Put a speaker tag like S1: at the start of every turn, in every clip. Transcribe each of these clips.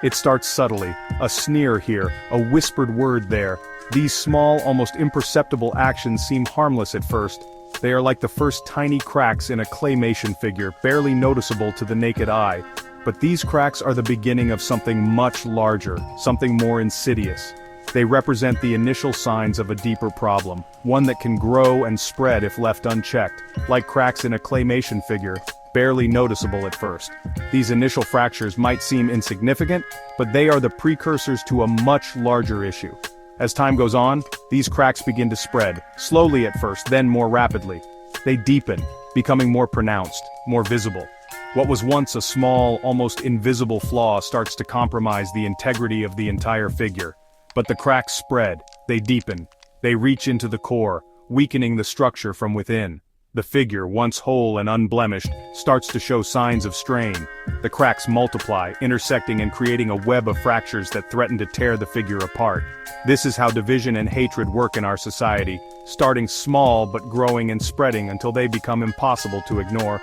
S1: It starts subtly, a sneer here, a whispered word there. These small, almost imperceptible actions seem harmless at first. They are like the first tiny cracks in a claymation figure, barely noticeable to the naked eye. But these cracks are the beginning of something much larger, something more insidious. They represent the initial signs of a deeper problem, one that can grow and spread if left unchecked, like cracks in a claymation figure, barely noticeable at first. These initial fractures might seem insignificant, but they are the precursors to a much larger issue. As time goes on, these cracks begin to spread, slowly at first, then more rapidly. They deepen, becoming more pronounced, more visible. What was once a small, almost invisible flaw starts to compromise the integrity of the entire figure. But the cracks spread, they deepen, they reach into the core, weakening the structure from within. The figure, once whole and unblemished, starts to show signs of strain. The cracks multiply, intersecting and creating a web of fractures that threaten to tear the figure apart. This is how division and hatred work in our society, starting small but growing and spreading until they become impossible to ignore.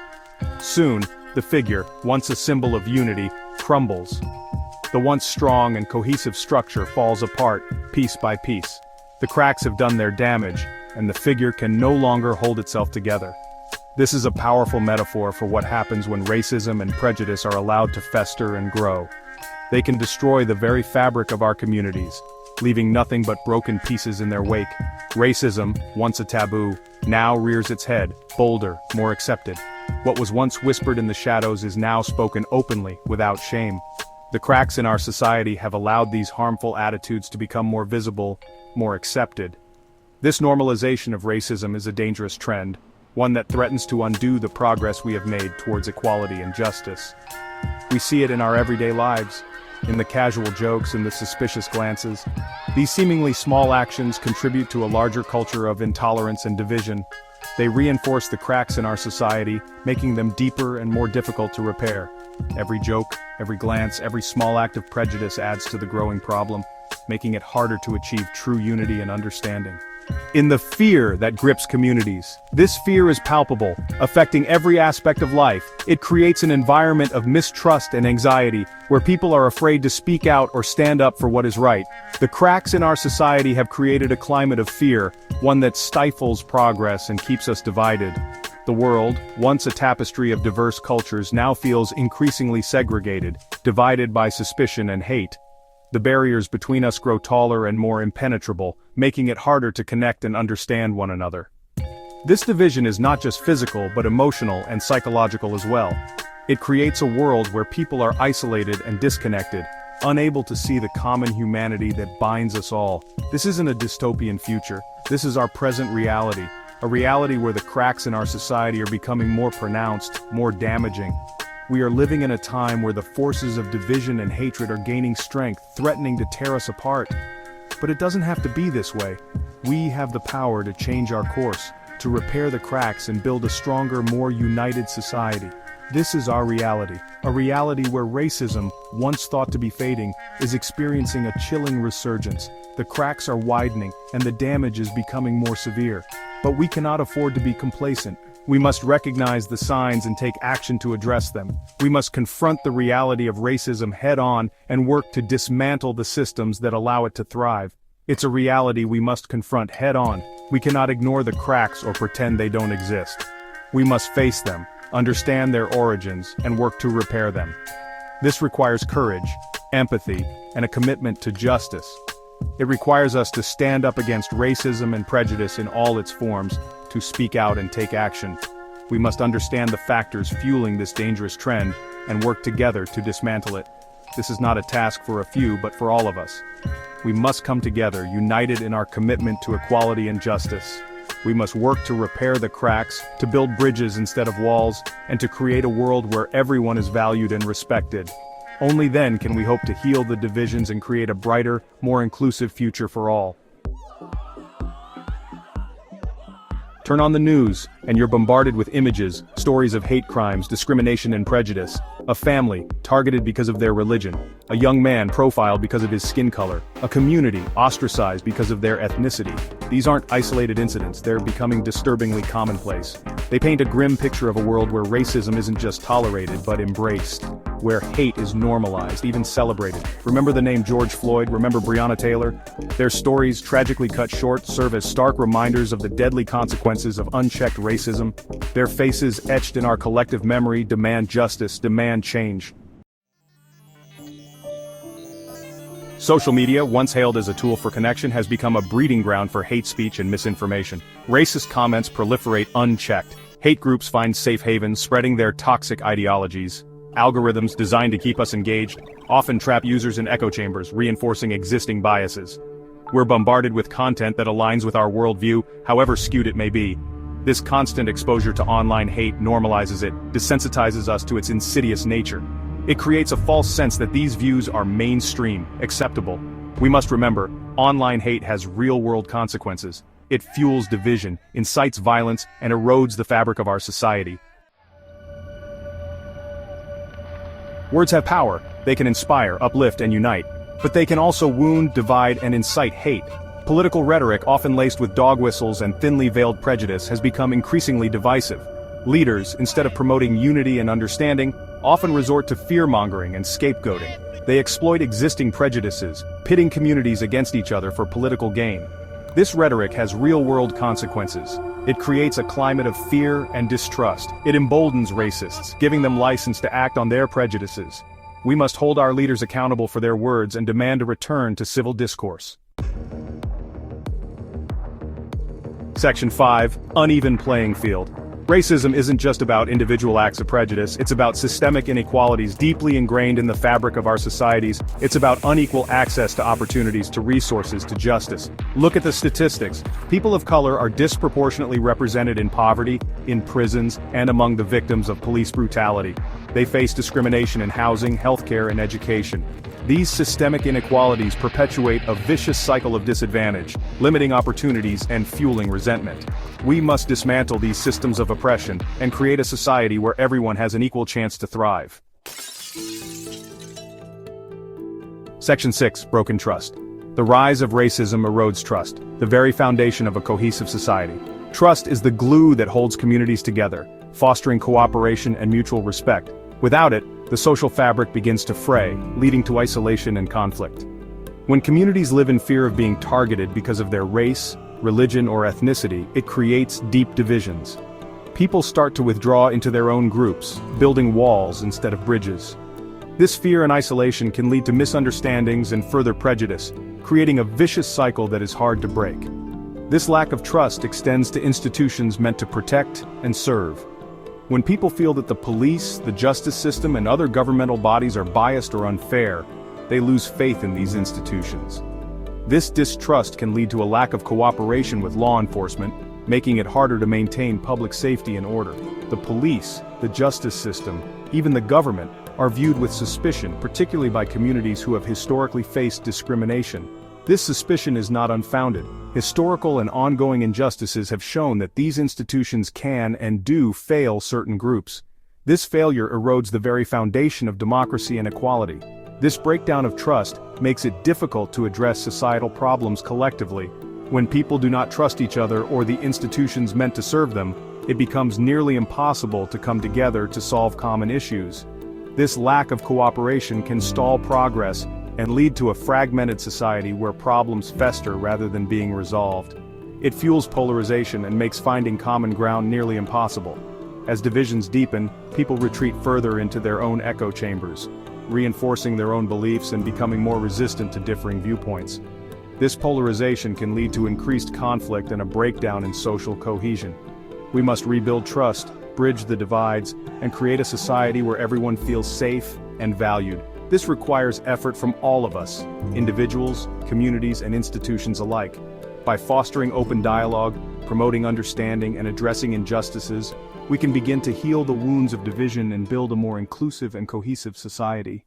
S1: Soon, the figure, once a symbol of unity, crumbles. The once strong and cohesive structure falls apart, piece by piece. The cracks have done their damage, and the figure can no longer hold itself together. This is a powerful metaphor for what happens when racism and prejudice are allowed to fester and grow. They can destroy the very fabric of our communities, leaving nothing but broken pieces in their wake. Racism, once a taboo, now rears its head, bolder, more accepted. What was once whispered in the shadows is now spoken openly, without shame. The cracks in our society have allowed these harmful attitudes to become more visible, more accepted. This normalization of racism is a dangerous trend, one that threatens to undo the progress we have made towards equality and justice. We see it in our everyday lives, in the casual jokes and the suspicious glances. These seemingly small actions contribute to a larger culture of intolerance and division. They reinforce the cracks in our society, making them deeper and more difficult to repair. Every joke, every glance, every small act of prejudice adds to the growing problem, making it harder to achieve true unity and understanding. In the fear that grips communities, this fear is palpable, affecting every aspect of life. It creates an environment of mistrust and anxiety, where people are afraid to speak out or stand up for what is right. The cracks in our society have created a climate of fear, one that stifles progress and keeps us divided. The world, once a tapestry of diverse cultures, now feels increasingly segregated, divided by suspicion and hate. The barriers between us grow taller and more impenetrable, making it harder to connect and understand one another. This division is not just physical but emotional and psychological as well. It creates a world where people are isolated and disconnected, unable to see the common humanity that binds us all. This isn't a dystopian future, this is our present reality, a reality where the cracks in our society are becoming more pronounced, more damaging. We are living in a time where the forces of division and hatred are gaining strength, threatening to tear us apart. But it doesn't have to be this way. We have the power to change our course, to repair the cracks and build a stronger, more united society. This is our reality, a reality where racism, once thought to be fading, is experiencing a chilling resurgence. The cracks are widening, and the damage is becoming more severe. But we cannot afford to be complacent. We must recognize the signs and take action to address them. We must confront the reality of racism head-on and work to dismantle the systems that allow it to thrive. It's a reality we must confront head-on. We cannot ignore the cracks or pretend they don't exist. We must face them, understand their origins, and work to repair them. This requires courage, empathy, and a commitment to justice. It requires us to stand up against racism and prejudice in all its forms, to speak out and take action. We must understand the factors fueling this dangerous trend, and work together to dismantle it. This is not a task for a few but for all of us. We must come together, united in our commitment to equality and justice. We must work to repair the cracks, to build bridges instead of walls, and to create a world where everyone is valued and respected. Only then can we hope to heal the divisions and create a brighter, more inclusive future for all. Turn on the news, and you're bombarded with images, stories of hate crimes, discrimination and prejudice. A family, targeted because of their religion. A young man profiled because of his skin color. A community, ostracized because of their ethnicity. These aren't isolated incidents, they're becoming disturbingly commonplace. They paint a grim picture of a world where racism isn't just tolerated but embraced. where hate is normalized, even celebrated. Remember the name George Floyd? Remember Breonna Taylor? Their stories, tragically cut short, serve as stark reminders of the deadly consequences of unchecked racism. Their faces, etched in our collective memory, demand justice, demand change. Social media, once hailed as a tool for connection, has become a breeding ground for hate speech and misinformation. Racist comments proliferate unchecked. Hate groups find safe havens, spreading their toxic ideologies. Algorithms designed to keep us engaged often trap users in echo chambers, reinforcing existing biases. We're bombarded with content that aligns with our worldview, however skewed it may be. This constant exposure to online hate normalizes it, desensitizes us to its insidious nature. It creates a false sense that these views are mainstream, acceptable. We must remember, online hate has real-world consequences. It fuels division, incites violence, and erodes the fabric of our society. Words have power. They can inspire, uplift, and unite. But they can also wound, divide, and incite hate. Political rhetoric, often laced with dog whistles and thinly veiled prejudice, has become increasingly divisive. Leaders, instead of promoting unity and understanding, often resort to fear-mongering and scapegoating. They exploit existing prejudices, pitting communities against each other for political gain. This rhetoric has real-world consequences. It creates a climate of fear and distrust. It emboldens racists, giving them license to act on their prejudices. We must hold our leaders accountable for their words and demand a return to civil discourse. Section 5. Uneven playing field. Racism isn't just about individual acts of prejudice, it's about systemic inequalities deeply ingrained in the fabric of our societies. It's about unequal access to opportunities, to resources, to justice. Look at the statistics. People of color are disproportionately represented in poverty, in prisons, and among the victims of police brutality. They face discrimination in housing, healthcare, and education. These systemic inequalities perpetuate a vicious cycle of disadvantage, limiting opportunities and fueling resentment. We must dismantle these systems of oppression and create a society where everyone has an equal chance to thrive. Section 6. Broken trust. The rise of racism erodes trust, the very foundation of a cohesive society. Trust is the glue that holds communities together, fostering cooperation and mutual respect. Without it, the social fabric begins to fray, leading to isolation and conflict. When communities live in fear of being targeted because of their race, religion, or ethnicity, it creates deep divisions. People start to withdraw into their own groups, building walls instead of bridges. This fear and isolation can lead to misunderstandings and further prejudice, creating a vicious cycle that is hard to break. This lack of trust extends to institutions meant to protect and serve. When people feel that the police, the justice system, and other governmental bodies are biased or unfair, they lose faith in these institutions. This distrust can lead to a lack of cooperation with law enforcement, making it harder to maintain public safety and order. The police, the justice system, even the government, are viewed with suspicion, particularly by communities who have historically faced discrimination. This suspicion is not unfounded. Historical and ongoing injustices have shown that these institutions can and do fail certain groups. This failure erodes the very foundation of democracy and equality. This breakdown of trust makes it difficult to address societal problems collectively. When people do not trust each other or the institutions meant to serve them, it becomes nearly impossible to come together to solve common issues. This lack of cooperation can stall progress and lead to a fragmented society where problems fester rather than being resolved. It fuels polarization and makes finding common ground nearly impossible. As divisions deepen, people retreat further into their own echo chambers, reinforcing their own beliefs and becoming more resistant to differing viewpoints. This polarization can lead to increased conflict and a breakdown in social cohesion. We must rebuild trust, bridge the divides, and create a society where everyone feels safe and valued. This requires effort from all of us, individuals, communities, and institutions alike. By fostering open dialogue, promoting understanding, and addressing injustices, we can begin to heal the wounds of division and build a more inclusive and cohesive society.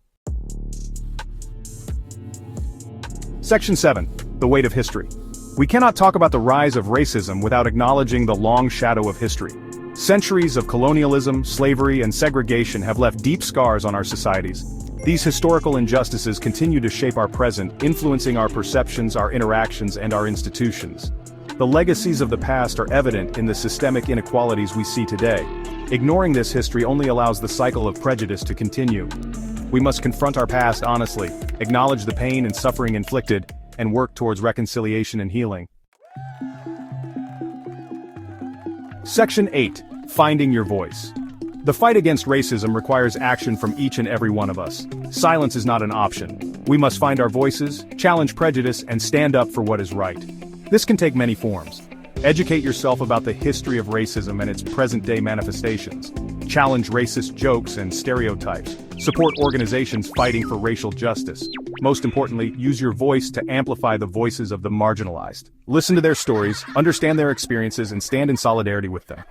S1: Section 7. The weight of history. We cannot talk about the rise of racism without acknowledging the long shadow of history. Centuries of colonialism, slavery, and segregation have left deep scars on our societies. These historical injustices continue to shape our present, influencing our perceptions, our interactions, and our institutions. The legacies of the past are evident in the systemic inequalities we see today. Ignoring this history only allows the cycle of prejudice to continue. We must confront our past honestly, acknowledge the pain and suffering inflicted, and work towards reconciliation and healing. Section 8. Finding your voice. The fight against racism requires action from each and every one of us. Silence is not an option. We must find our voices, challenge prejudice, and stand up for what is right. This can take many forms. Educate yourself about the history of racism and its present-day manifestations. Challenge racist jokes and stereotypes. Support organizations fighting for racial justice. Most importantly, use your voice to amplify the voices of the marginalized. Listen to their stories, understand their experiences, and stand in solidarity with them.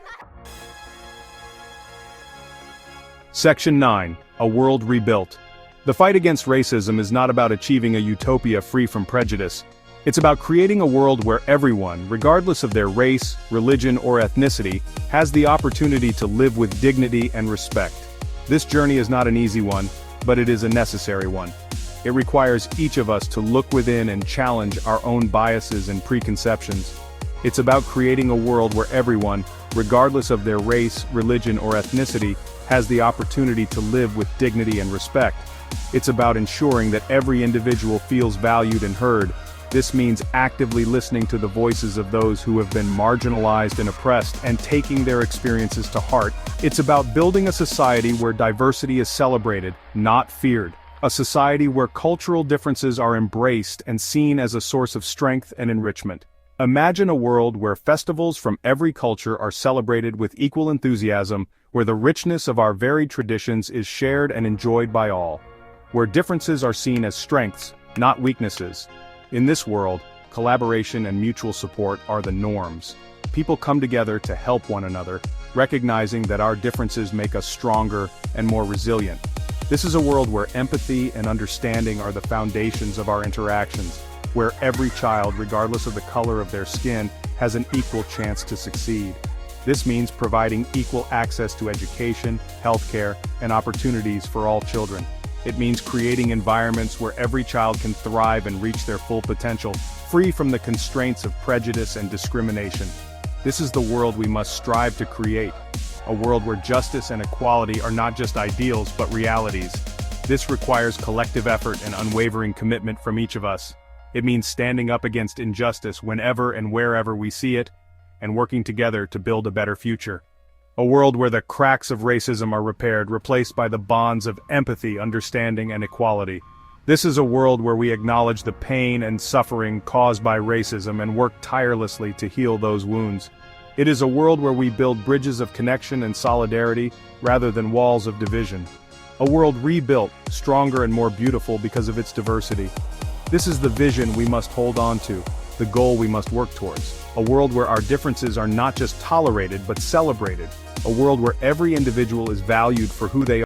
S1: Section 9. A World Rebuilt. The fight against racism is not about achieving a utopia free from prejudice. It's about creating a world where everyone, regardless of their race, religion, or ethnicity, has the opportunity to live with dignity and respect. This journey is not an easy one, but it is a necessary one. It requires each of us to look within and challenge our own biases and preconceptions. It's about creating a world where everyone, regardless of their race, religion, or ethnicity, has the opportunity to live with dignity and respect. It's about ensuring that every individual feels valued and heard. This means actively listening to the voices of those who have been marginalized and oppressed and taking their experiences to heart. It's about building a society where diversity is celebrated, not feared. A society where cultural differences are embraced and seen as a source of strength and enrichment. Imagine a world where festivals from every culture are celebrated with equal enthusiasm, where the richness of our varied traditions is shared and enjoyed by all, where differences are seen as strengths, not weaknesses. In this world, collaboration and mutual support are the norms. People come together to help one another, recognizing that our differences make us stronger and more resilient. This is a world where empathy and understanding are the foundations of our interactions, where every child, regardless of the color of their skin, has an equal chance to succeed. This means providing equal access to education, healthcare, and opportunities for all children. It means creating environments where every child can thrive and reach their full potential, free from the constraints of prejudice and discrimination. This is the world we must strive to create, a world where justice and equality are not just ideals but realities. This requires collective effort and unwavering commitment from each of us. It means standing up against injustice whenever and wherever we see it, and working together to build a better future. A world where the cracks of racism are repaired, replaced by the bonds of empathy, understanding, and equality. This is a world where we acknowledge the pain and suffering caused by racism and work tirelessly to heal those wounds. It is a world where we build bridges of connection and solidarity rather than walls of division. A world rebuilt, stronger and more beautiful because of its diversity. This is the vision we must hold on to, the goal we must work towards. A world where our differences are not just tolerated but celebrated. A world where every individual is valued for who they are.